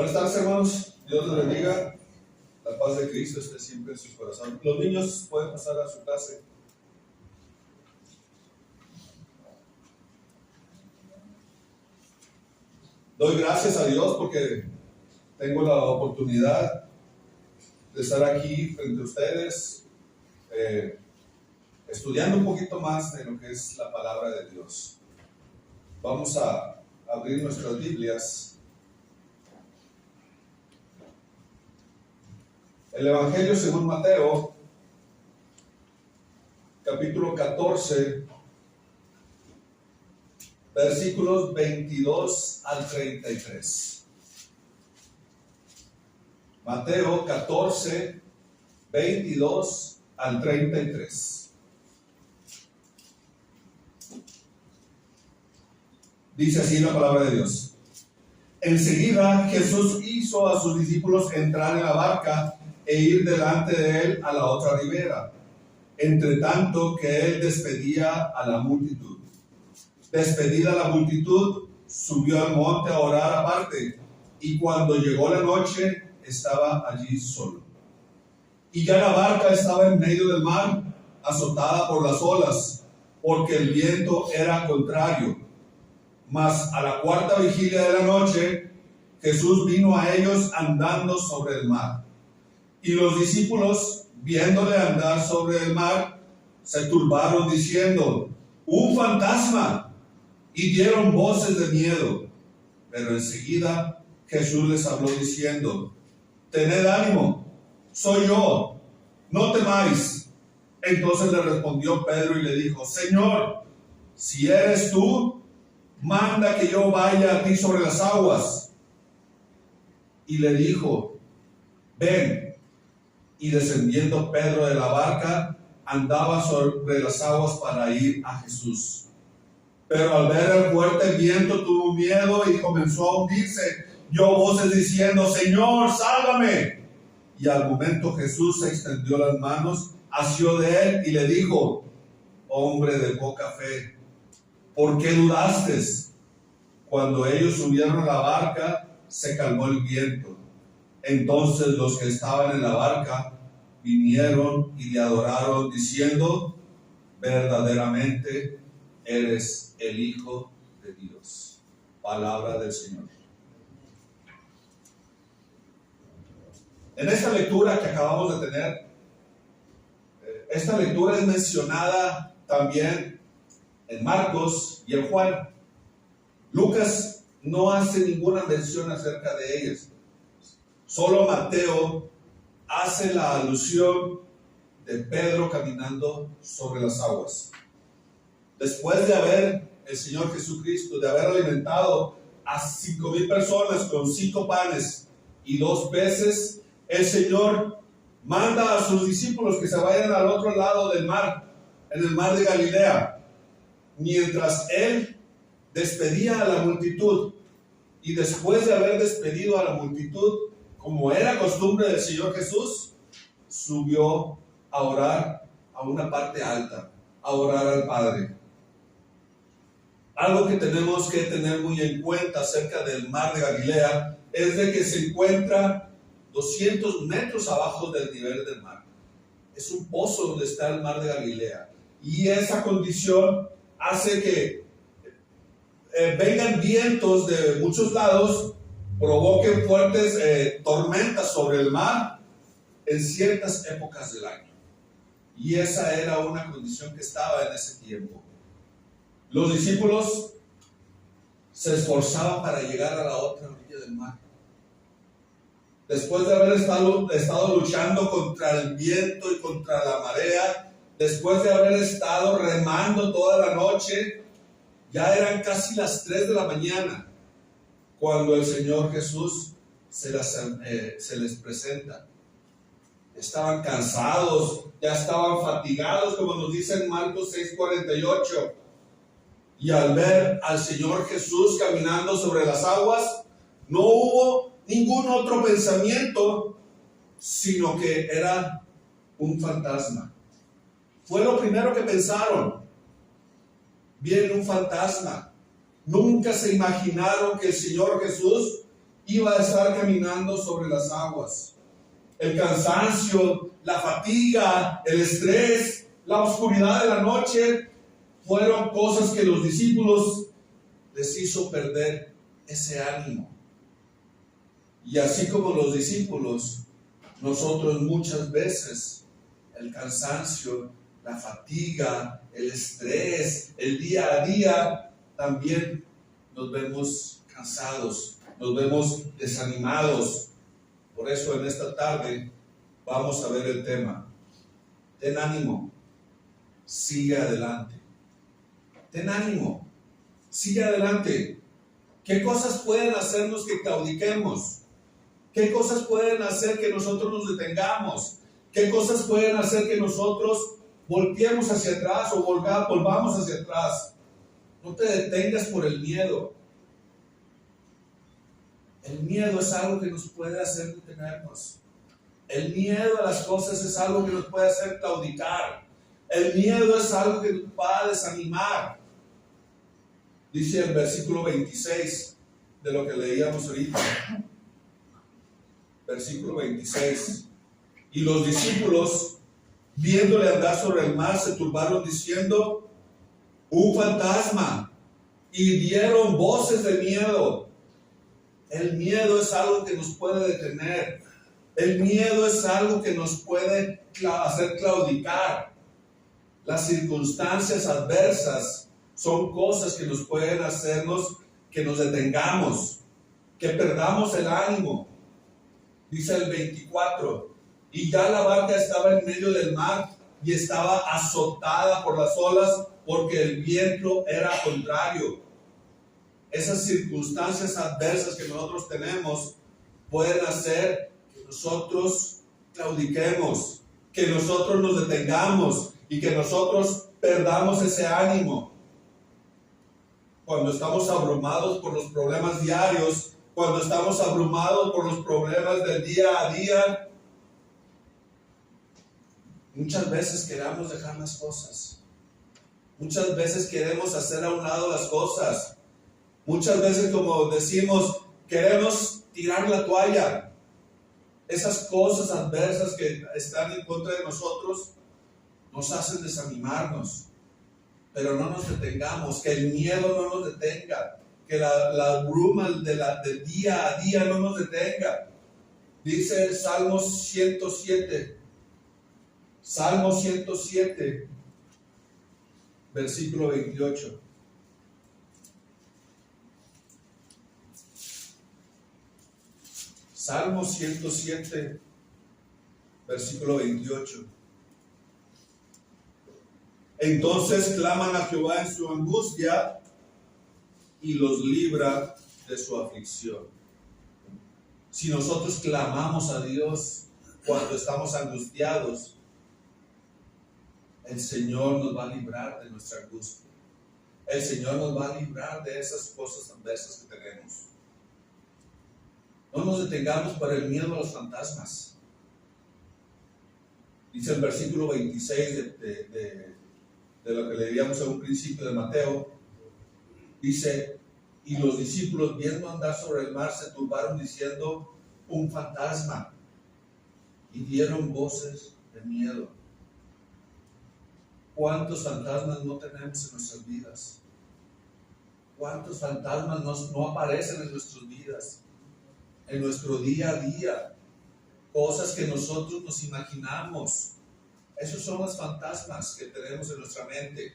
Buenas tardes, hermanos. Dios les bendiga. La paz de Cristo esté siempre en sus corazones. Los niños pueden pasar a su clase. Doy gracias a Dios porque tengo la oportunidad de estar aquí frente a ustedes, estudiando un poquito más de lo que es la palabra de Dios. Vamos a abrir nuestras Biblias. El Evangelio según Mateo, capítulo 14, versículos 22 al 33. Mateo 14, 22 al 33. Dice así la palabra de Dios. Enseguida Jesús hizo a sus discípulos entrar en la barca e ir delante de él a la otra ribera, entre tanto que él despedía a la multitud. Despedida la multitud, subió al monte a orar aparte, y cuando llegó la noche, estaba allí solo. Y ya la barca estaba en medio del mar, azotada por las olas, porque el viento era contrario. Mas a la cuarta vigilia de la noche, Jesús vino a ellos andando sobre el mar. Y los discípulos, viéndole andar sobre el mar, se turbaron diciendo: ¡un fantasma! Y dieron voces de miedo. Pero enseguida Jesús les habló diciendo: tened ánimo, soy yo, no temáis. Entonces le respondió Pedro y le dijo: Señor, si eres tú, manda que yo vaya a ti sobre las aguas. Y le dijo: ven. Y descendiendo Pedro de la barca, andaba sobre las aguas para ir a Jesús. Pero al ver el fuerte viento tuvo miedo y comenzó a hundirse. Dio voces diciendo: Señor, sálvame. Y al momento Jesús se extendió las manos, asió de él y le dijo: hombre de poca fe, ¿por qué dudaste? Cuando ellos subieron a la barca, se calmó el viento. Entonces los que estaban en la barca vinieron y le adoraron diciendo: verdaderamente eres el Hijo de Dios. Palabra del Señor. En esta lectura que acabamos de tener, esta lectura es mencionada también en Marcos y en Juan. Lucas no hace ninguna mención acerca de ellas. Solo Mateo hace la alusión de Pedro caminando sobre las aguas. Después de haber el Señor Jesucristo, de haber alimentado a 5,000 personas con 5 panes y 2 peces, el Señor manda a sus discípulos que se vayan al otro lado del mar, en el mar de Galilea, mientras Él despedía a la multitud. Y después de haber despedido a la multitud, como era costumbre del Señor Jesús, subió a orar a una parte alta, a orar al Padre. Algo que tenemos que tener muy en cuenta acerca del mar de Galilea es de que se encuentra 200 metros abajo del nivel del mar. Es un pozo donde está el mar de Galilea. Y esa condición hace que vengan vientos de muchos lados, provoquen fuertes tormentas sobre el mar en ciertas épocas del año. Y esa era una condición que estaba en ese tiempo. Los discípulos se esforzaban para llegar a la otra orilla del mar. Después de haber estado luchando contra el viento y contra la marea, después de haber estado remando toda la noche, ya eran casi las 3 de la mañana cuando el Señor Jesús se les presenta. Estaban cansados, ya estaban fatigados, como nos dice en Marcos 6:48. Y al ver al Señor Jesús caminando sobre las aguas, no hubo ningún otro pensamiento, sino que era un fantasma. Fue lo primero que pensaron. Viene un fantasma. Nunca se imaginaron que el Señor Jesús iba a estar caminando sobre las aguas. El cansancio, la fatiga, el estrés, la oscuridad de la noche fueron cosas que los discípulos les hizo perder ese ánimo. Y así como los discípulos, nosotros muchas veces el cansancio, la fatiga, el estrés, el día a día, también nos vemos cansados, nos vemos desanimados. Por eso en esta tarde vamos a ver el tema. Ten ánimo, sigue adelante. Ten ánimo, sigue adelante. ¿Qué cosas pueden hacernos que claudiquemos? ¿Qué cosas pueden hacer que nosotros nos detengamos? ¿Qué cosas pueden hacer que nosotros volteemos hacia atrás o volvamos hacia atrás? No te detengas por el miedo. El miedo es algo que nos puede hacer detenernos. El miedo a las cosas es algo que nos puede hacer claudicar. El miedo es algo que nos va a desanimar. Dice el versículo 26 de lo que leíamos ahorita. Versículo 26. Y los discípulos, viéndole andar sobre el mar, se turbaron diciendo: un fantasma, y dieron voces de miedo. El miedo es algo que nos puede detener. El miedo es algo que nos puede hacer claudicar. Las circunstancias adversas son cosas que nos pueden hacernos que nos detengamos, que perdamos el ánimo. Dice el 24, y ya la barca estaba en medio del mar y estaba azotada por las olas porque el viento era contrario. Esas circunstancias adversas que nosotros tenemos pueden hacer que nosotros claudiquemos, que nosotros nos detengamos y que nosotros perdamos ese ánimo. Cuando estamos abrumados por los problemas diarios, cuando estamos abrumados por los problemas del día a día, muchas veces queremos dejar las cosas. Muchas veces queremos hacer a un lado las cosas. Muchas veces, como decimos, queremos tirar la toalla. Esas cosas adversas que están en contra de nosotros nos hacen desanimarnos. Pero no nos detengamos, que el miedo no nos detenga, que la bruma del día a día no nos detenga. Dice el Salmo 107, versículo 28. Salmo 107, versículo 28. Entonces claman a Jehová en su angustia y los libra de su aflicción. Si nosotros clamamos a Dios cuando estamos angustiados, el Señor nos va a librar de nuestra angustia. El Señor nos va a librar de esas cosas adversas que tenemos. No nos detengamos por el miedo a los fantasmas. Dice el versículo 26 de lo que leíamos en un principio de Mateo. Dice, y los discípulos viendo andar sobre el mar se turbaron diciendo: un fantasma, y dieron voces de miedo. ¿Cuántos fantasmas no tenemos en nuestras vidas? ¿Cuántos fantasmas no aparecen en nuestras vidas? En nuestro día a día. Cosas que nosotros nos imaginamos. Esos son los fantasmas que tenemos en nuestra mente.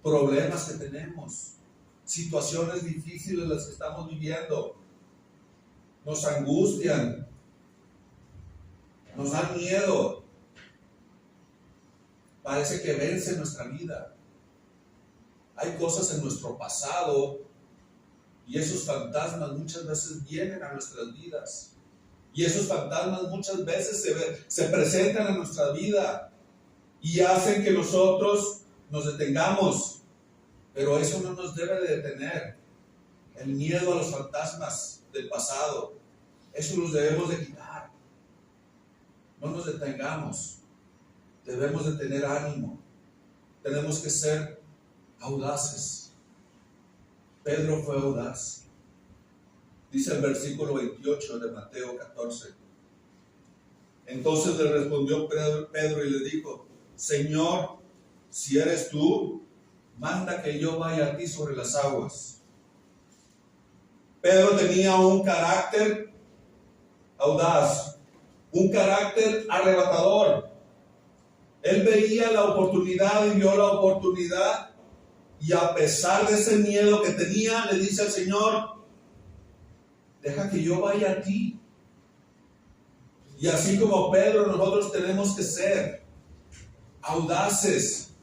Problemas que tenemos. Situaciones difíciles las que estamos viviendo. Nos angustian. Nos dan miedo. Parece que vence nuestra vida. Hay cosas en nuestro pasado y esos fantasmas muchas veces vienen a nuestras vidas. Y esos fantasmas muchas veces se presentan en nuestra vida y hacen que nosotros nos detengamos. Pero eso no nos debe de detener. El miedo a los fantasmas del pasado, eso los debemos de quitar. No nos detengamos. Debemos de tener ánimo. Tenemos que ser audaces. Pedro fue audaz. Dice el versículo 28 de Mateo 14. Entonces le respondió Pedro y le dijo: Señor, si eres tú, manda que yo vaya a ti sobre las aguas. Pedro tenía un carácter audaz, un carácter arrebatador. Él veía la oportunidad y vio la oportunidad, y a pesar de ese miedo que tenía, le dice al Señor: deja que yo vaya a ti. Y así como Pedro, nosotros tenemos que ser audaces.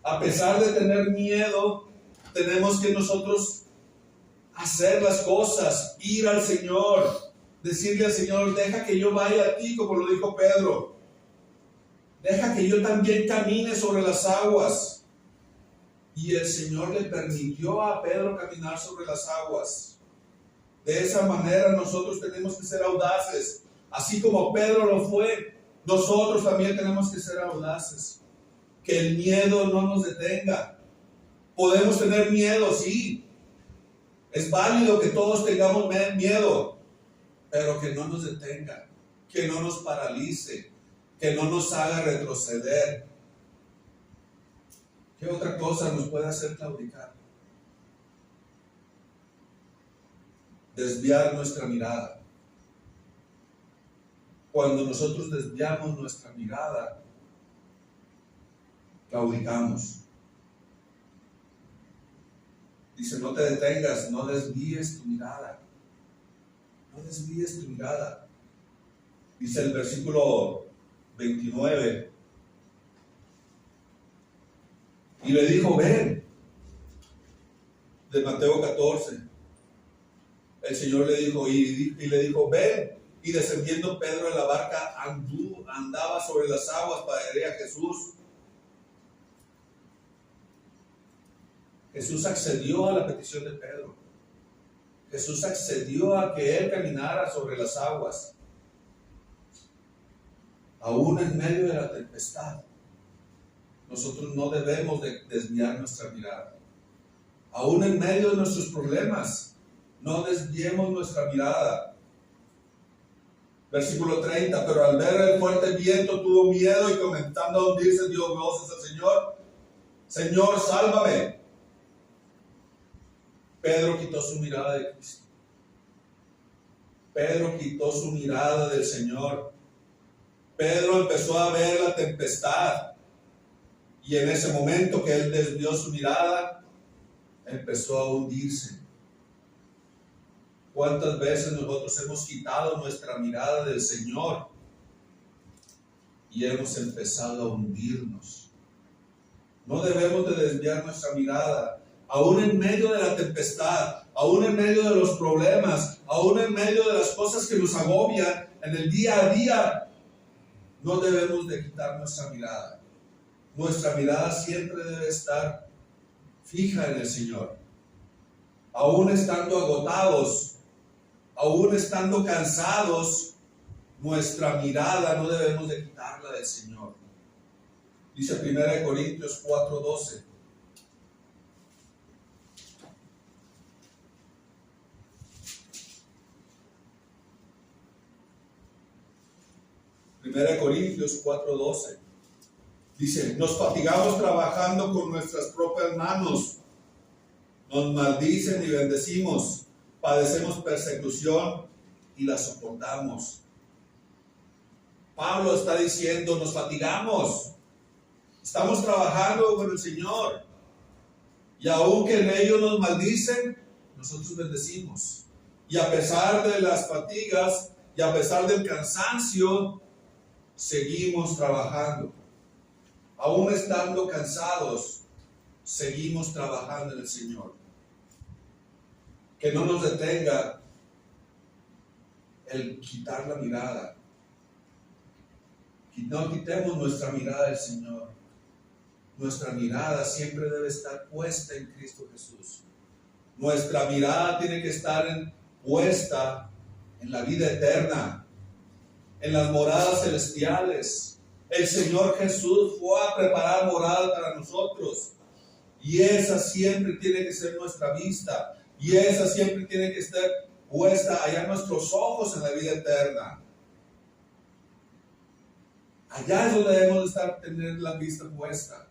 A pesar de tener miedo, tenemos que nosotros hacer las cosas, ir al Señor, decirle al Señor: deja que yo vaya a ti, como lo dijo Pedro. Deja que yo también camine sobre las aguas. Y el Señor le permitió a Pedro caminar sobre las aguas. De esa manera nosotros tenemos que ser audaces. Así como Pedro lo fue, nosotros también tenemos que ser audaces. Que el miedo no nos detenga. Podemos tener miedo, sí. Es válido que todos tengamos miedo, pero que no nos detenga, que no nos paralice, que no nos haga retroceder. ¿Qué otra cosa nos puede hacer claudicar? Desviar nuestra mirada. Cuando nosotros desviamos nuestra mirada, claudicamos. Dice: no te detengas, no desvíes tu mirada. No desvíes tu mirada. Dice el versículo 29. Y le dijo: ven. De Mateo 14. El Señor le dijo, y le dijo: ven. Y descendiendo Pedro de la barca, andaba sobre las aguas para ir a Jesús. Jesús accedió a la petición de Pedro. Jesús accedió a que él caminara sobre las aguas. Aún en medio de la tempestad, nosotros no debemos de desviar nuestra mirada. Aún en medio de nuestros problemas, no desviemos nuestra mirada. Versículo 30, pero al ver el fuerte viento tuvo miedo y comenzando a hundirse dio voces al Señor: Señor, sálvame. Pedro quitó su mirada de Cristo. Pedro quitó su mirada del Señor. Pedro empezó a ver la tempestad, y en ese momento que él desvió su mirada, empezó a hundirse. ¿Cuántas veces nosotros hemos quitado nuestra mirada del Señor y hemos empezado a hundirnos? No debemos de desviar nuestra mirada, aún en medio de la tempestad, aún en medio de los problemas, aún en medio de las cosas que nos agobian en el día a día. No debemos de quitar nuestra mirada. Nuestra mirada siempre debe estar fija en el Señor. Aún estando agotados, aún estando cansados, nuestra mirada no debemos de quitarla del Señor. Dice 1 Corintios 4:12. Primera Corintios 4:12. Dice: nos fatigamos trabajando con nuestras propias manos, nos maldicen y bendecimos, padecemos persecución y la soportamos. Pablo está diciendo: nos fatigamos, estamos trabajando con el Señor, y aunque en ellos nos maldicen, nosotros bendecimos. Y a pesar de las fatigas y a pesar del cansancio, seguimos trabajando. Aún estando cansados, seguimos trabajando en el Señor. Que no nos detenga el quitar la mirada. No quitemos nuestra mirada del Señor. Nuestra mirada siempre debe estar puesta en Cristo Jesús. Nuestra mirada tiene que estar puesta en la vida eterna, en las moradas celestiales. El Señor Jesús fue a preparar moradas para nosotros, y esa siempre tiene que ser nuestra vista, y esa siempre tiene que estar puesta, allá nuestros ojos en la vida eterna. Allá es donde debemos estar, tener la vista puesta.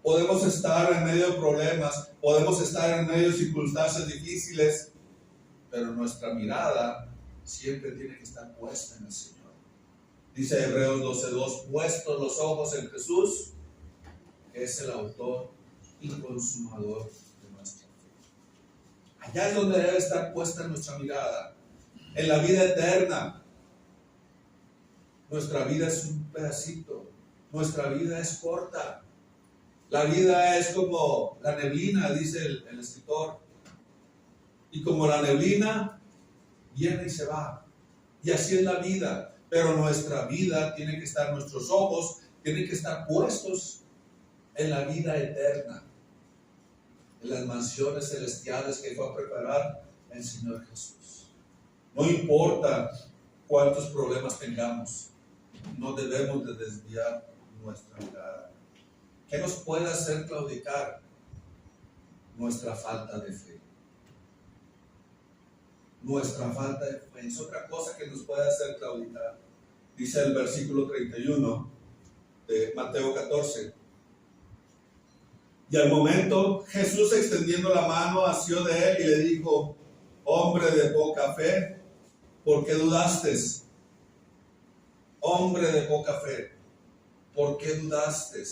Podemos estar en medio de problemas, podemos estar en medio de circunstancias difíciles, pero nuestra mirada siempre tiene que estar puesta en el Señor. Dice Hebreos 12:2, puestos los ojos en Jesús, que es el autor y consumador de nuestra fe. Allá es donde debe estar puesta nuestra mirada, en la vida eterna. Nuestra vida es un pedacito, nuestra vida es corta. La vida es como la neblina, dice el escritor. Y como la neblina, viene y se va. Y así es la vida. Pero nuestra vida tiene que estar, nuestros ojos tienen que estar puestos en la vida eterna, en las mansiones celestiales que fue a preparar el Señor Jesús. No importa cuántos problemas tengamos, no debemos de desviar nuestra mirada. ¿Qué nos puede hacer claudicar? Nuestra falta de fe. Nuestra falta de fe es otra cosa que nos puede hacer claudicar. Dice el versículo 31 de Mateo 14. Y al momento Jesús, extendiendo la mano, asió de él y le dijo: hombre de poca fe, ¿por qué dudaste? Hombre de poca fe, ¿por qué dudaste?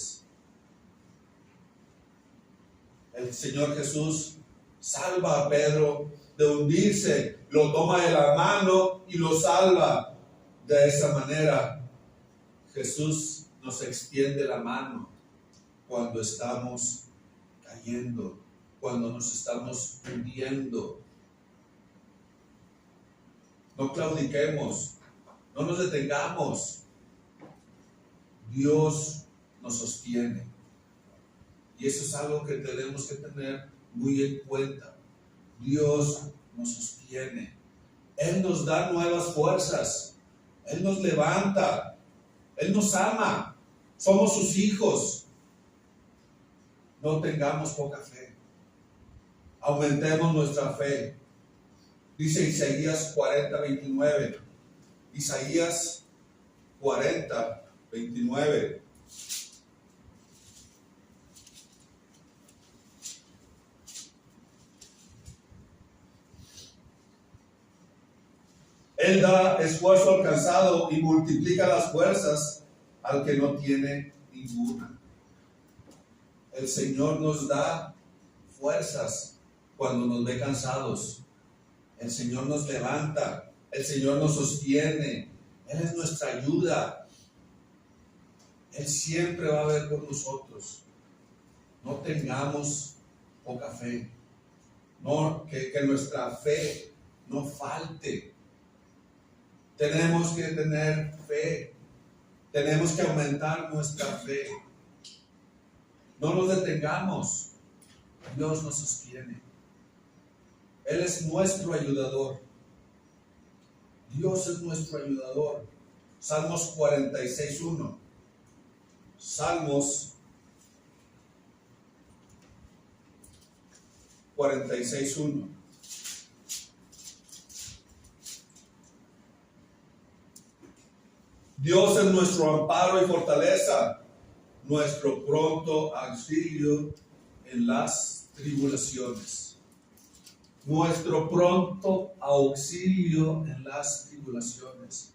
El Señor Jesús salva a Pedro de hundirse, lo toma de la mano y lo salva. De esa manera, Jesús nos extiende la mano cuando estamos cayendo, cuando nos estamos hundiendo. No claudiquemos, no nos detengamos. Dios nos sostiene. Y eso es algo que tenemos que tener muy en cuenta. Dios nos sostiene. Él nos da nuevas fuerzas. Él nos levanta. Él nos ama. Somos sus hijos. No tengamos poca fe. Aumentemos nuestra fe. Dice Isaías 40:29. Isaías 40:29. Él da esfuerzo al cansado y multiplica las fuerzas al que no tiene ninguna. El Señor nos da fuerzas cuando nos ve cansados. El Señor nos levanta. El Señor nos sostiene. Él es nuestra ayuda. Él siempre va a ver por nosotros. No tengamos poca fe. No, que nuestra fe no falte. Tenemos que tener fe. Tenemos que aumentar nuestra fe. No nos detengamos. Dios nos sostiene. Él es nuestro ayudador. Dios es nuestro ayudador. Salmos 46:1. Salmos 46:1. Dios es nuestro amparo y fortaleza, nuestro pronto auxilio en las tribulaciones. Nuestro pronto auxilio en las tribulaciones.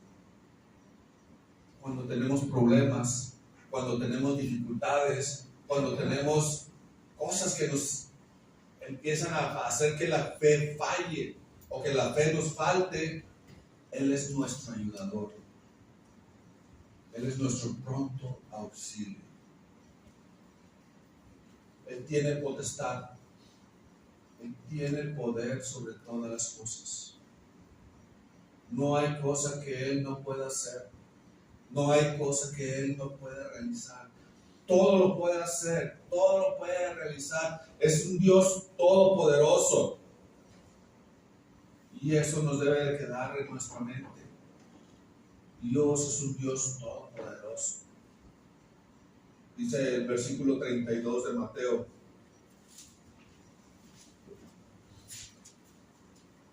Cuando tenemos problemas, cuando tenemos dificultades, cuando tenemos cosas que nos empiezan a hacer que la fe falle o que la fe nos falte, Él es nuestro ayudador. Él es nuestro pronto auxilio. Él tiene potestad. Él tiene el poder sobre todas las cosas. No hay cosa que Él no pueda hacer. No hay cosa que Él no pueda realizar. Todo lo puede hacer, todo lo puede realizar. Es un Dios todopoderoso. Y eso nos debe de quedar en nuestra mente. Dios es un Dios todopoderoso. Dice el versículo 32 de Mateo: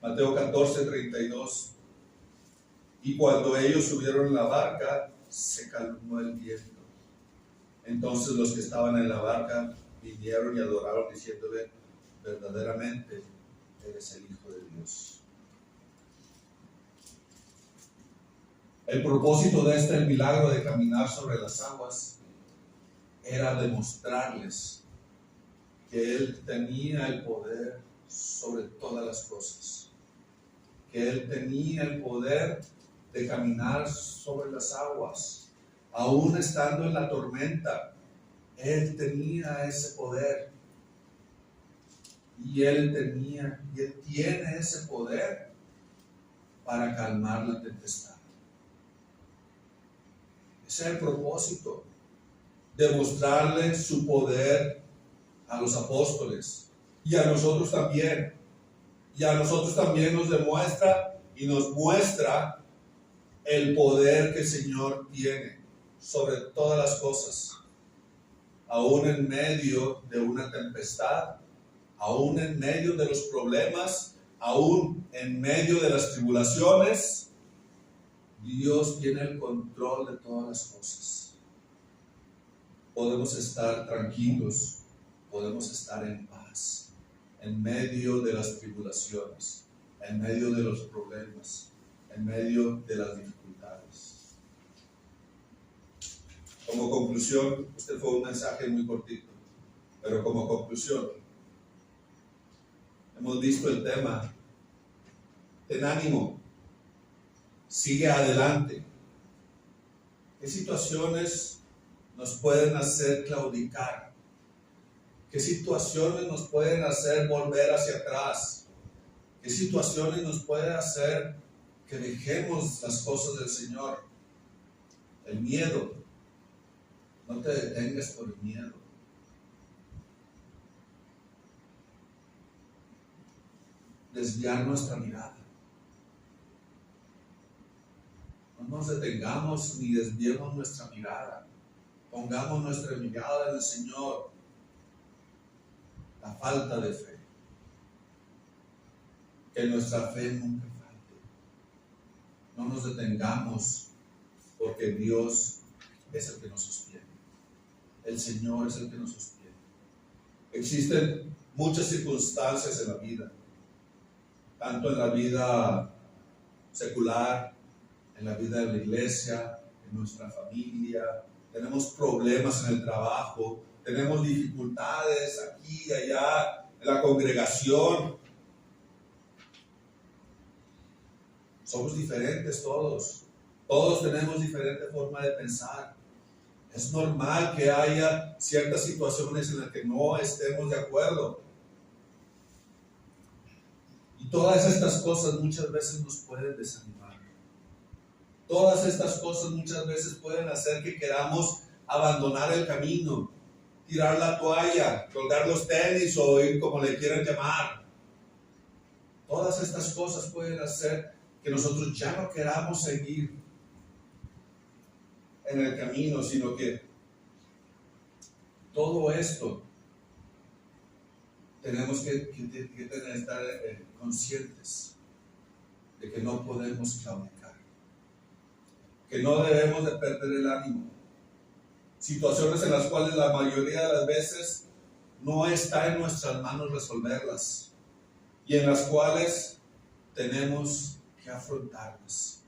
Mateo 14:32. Y cuando ellos subieron en la barca, se calmó el viento. Entonces los que estaban en la barca vinieron y adoraron, diciéndole: verdaderamente eres el Hijo de Dios. El propósito de este milagro de caminar sobre las aguas era demostrarles que Él tenía el poder sobre todas las cosas, que Él tenía el poder de caminar sobre las aguas, aún estando en la tormenta. Él tenía ese poder, y Él tiene ese poder para calmar la tempestad. Ese es el propósito, demostrarle su poder a los apóstoles y a nosotros también. Y a nosotros también nos demuestra y nos muestra el poder que el Señor tiene sobre todas las cosas, aún en medio de una tempestad, aún en medio de los problemas, aún en medio de las tribulaciones. Dios tiene el control de todas las cosas. Podemos estar tranquilos, podemos estar en paz, en medio de las tribulaciones, en medio de los problemas, en medio de las dificultades. Como conclusión, este fue un mensaje muy cortito, pero como conclusión, hemos visto el tema: ten ánimo, sigue adelante. ¿Qué situaciones nos pueden hacer claudicar? ¿Qué situaciones nos pueden hacer volver hacia atrás? ¿Qué situaciones nos pueden hacer que dejemos las cosas del Señor? El miedo. No te detengas por el miedo. Desviar nuestra mirada. No nos detengamos ni desviemos nuestra mirada. Pongamos nuestra mirada en el Señor. La falta de fe. Que nuestra fe nunca falte. No nos detengamos, porque Dios es el que nos sostiene. El Señor es el que nos sostiene. Existen muchas circunstancias en la vida, tanto en la vida secular, en la vida de la iglesia, en nuestra familia. Tenemos problemas en el trabajo, tenemos dificultades aquí y allá en la congregación. Somos diferentes todos. Todos tenemos diferente forma de pensar. Es normal que haya ciertas situaciones en las que no estemos de acuerdo. Y todas estas cosas muchas veces nos pueden desanimar. Todas estas cosas muchas veces pueden hacer que queramos abandonar el camino, tirar la toalla, colgar los tenis o ir como le quieran llamar. Todas estas cosas pueden hacer que nosotros ya no queramos seguir en el camino, sino que todo esto tenemos que estar conscientes de que no podemos claudicar, que no debemos de perder el ánimo. Situaciones en las cuales la mayoría de las veces no está en nuestras manos resolverlas y en las cuales tenemos que afrontarlas.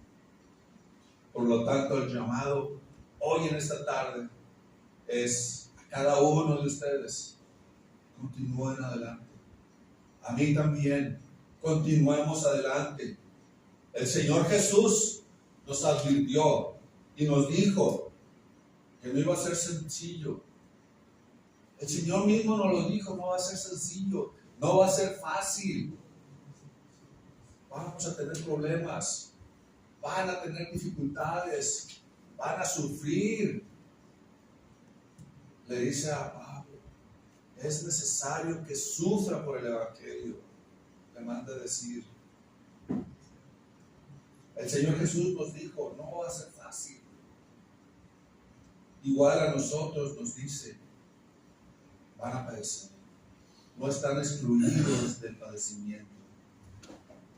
Por lo tanto, el llamado hoy en esta tarde es a cada uno de ustedes: continúen adelante. A mí también, continuemos adelante. El Señor Jesús nos advirtió y nos dijo que no iba a ser sencillo. El Señor mismo nos lo dijo: no va a ser sencillo, no va a ser fácil. Vamos a tener problemas, van a tener dificultades, van a sufrir. Le dice a Pablo: es necesario que sufra por el Evangelio. Le manda a decir. El Señor Jesús nos dijo: no va a ser fácil. Igual a nosotros nos dice: van a padecer. No están excluidos del padecimiento.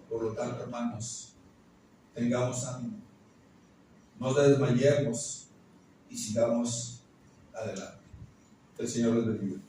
Por lo tanto, hermanos, tengamos ánimo, no desmayemos y sigamos adelante. El Señor les bendiga.